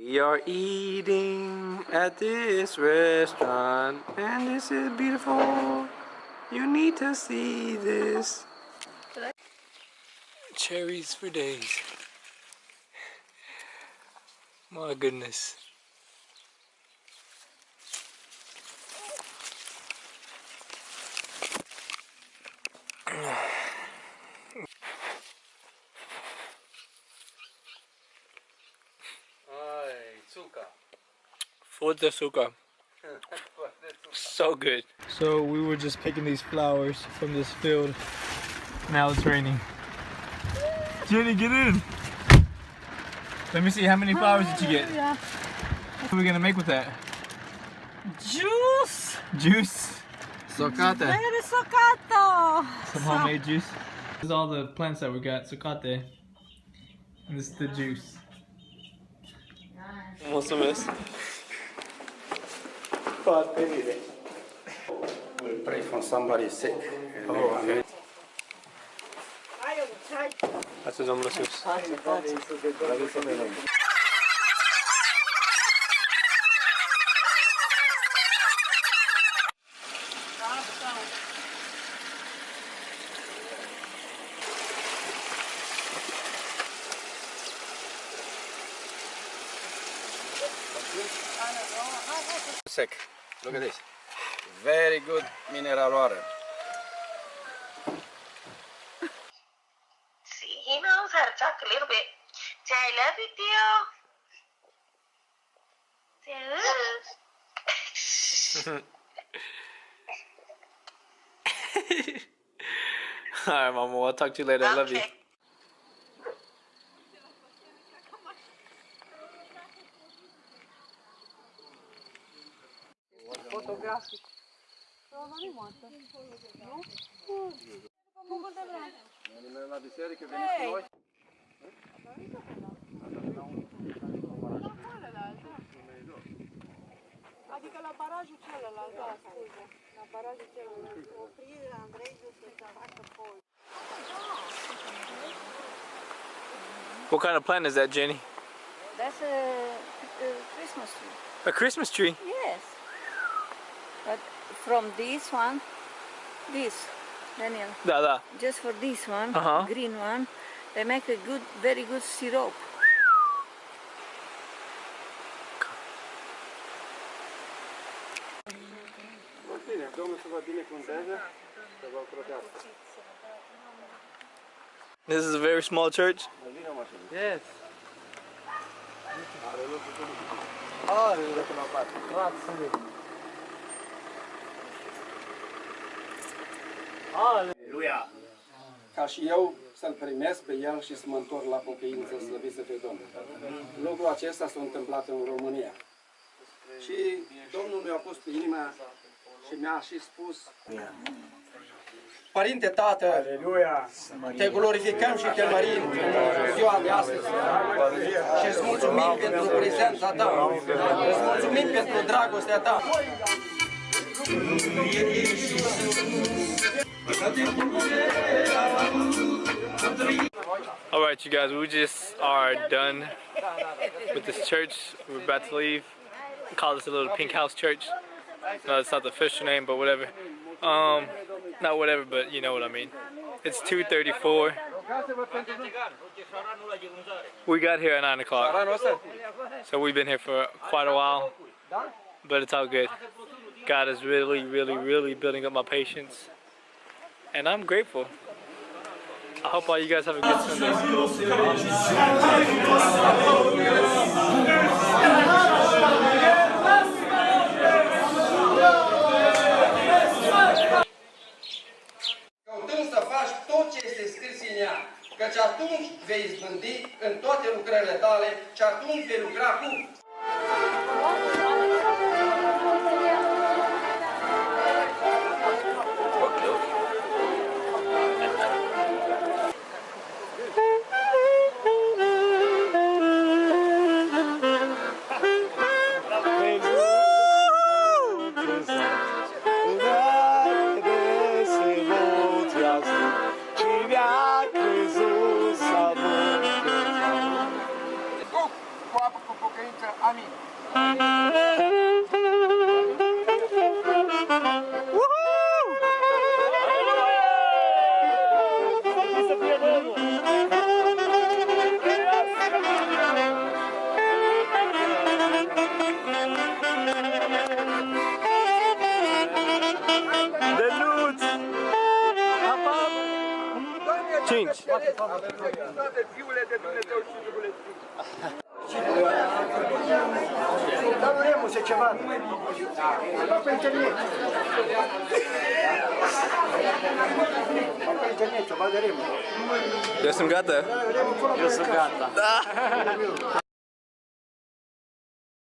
We are eating at this restaurant, and this is beautiful. You need to see this. Cherries for days. My goodness. Full de sugar. So good. So we were just picking these flowers from this field. Now it's raining. Jenny, get in. Let me see, how many flowers did you get? What are we gonna make with that? Juice! Juice? Socate. Very socato! Some homemade juice. This is all the plants that we got, socate. And this is the juice. Mulțumesc. We'll pray for somebody sick. Oh, okay. Asta e Domnul Iisus. Sick. Look at this. Very good mineral water. See, he knows how to talk a little bit. Say, I love you, Theo. Say, Alright, Mama, I'll talk to you later. I love you. Fotografic. Nu moartă. Nu? La biserică veniți cu noi? Adică la barajul celălalt, da, scuze. La barajul celălalt. Oprire, Andrei, să facă foi. What kind of plant is that, Jenny? That's a Christmas tree. A Christmas tree? Yes. But from this one, this, Daniel. Da, da. Just for this one, green one, they make a good, very good syrup. Bine, Domnul să vă binecuvânteze, să vă protească. This is a very small church? Yes. Aleluia! Ca și eu să-L primesc pe El și să mă întorc la pocăință, slăvit să fie Domnul. Lucrul acesta s-a întâmplat în România. Și Domnul mi-a pus pe inima și mi-a și spus: Părinte Tată, te glorificăm și te mărim în ziua de astăzi și îți mulțumim pentru prezența ta, îți mulțumim pentru dragostea ta. Alright, you guys, we just are done with this church. We're about to leave. We call this a little pink house church. No, it's not the official name, but whatever. Not whatever, but you know what I mean. It's 2:34. We got here at 9 o'clock. So we've been here for quite a while, but it's all good. God is really, really, really building up my patience. And I'm grateful. I hope all you guys have a good Sunday. Căutând să faci tot ce este scris în ea, căci atunci vei izbândi în toate lucrările tale și atunci vei lucra cu. Cu apă cu pocăință. zică amin. Cinci. Toate fiule de Dumnezeu și fiule de Dar nu Remus e ceva. Da pe internet. Da pe internet, ceva de Remus. Eu sunt gata. Eu sunt gata. Da.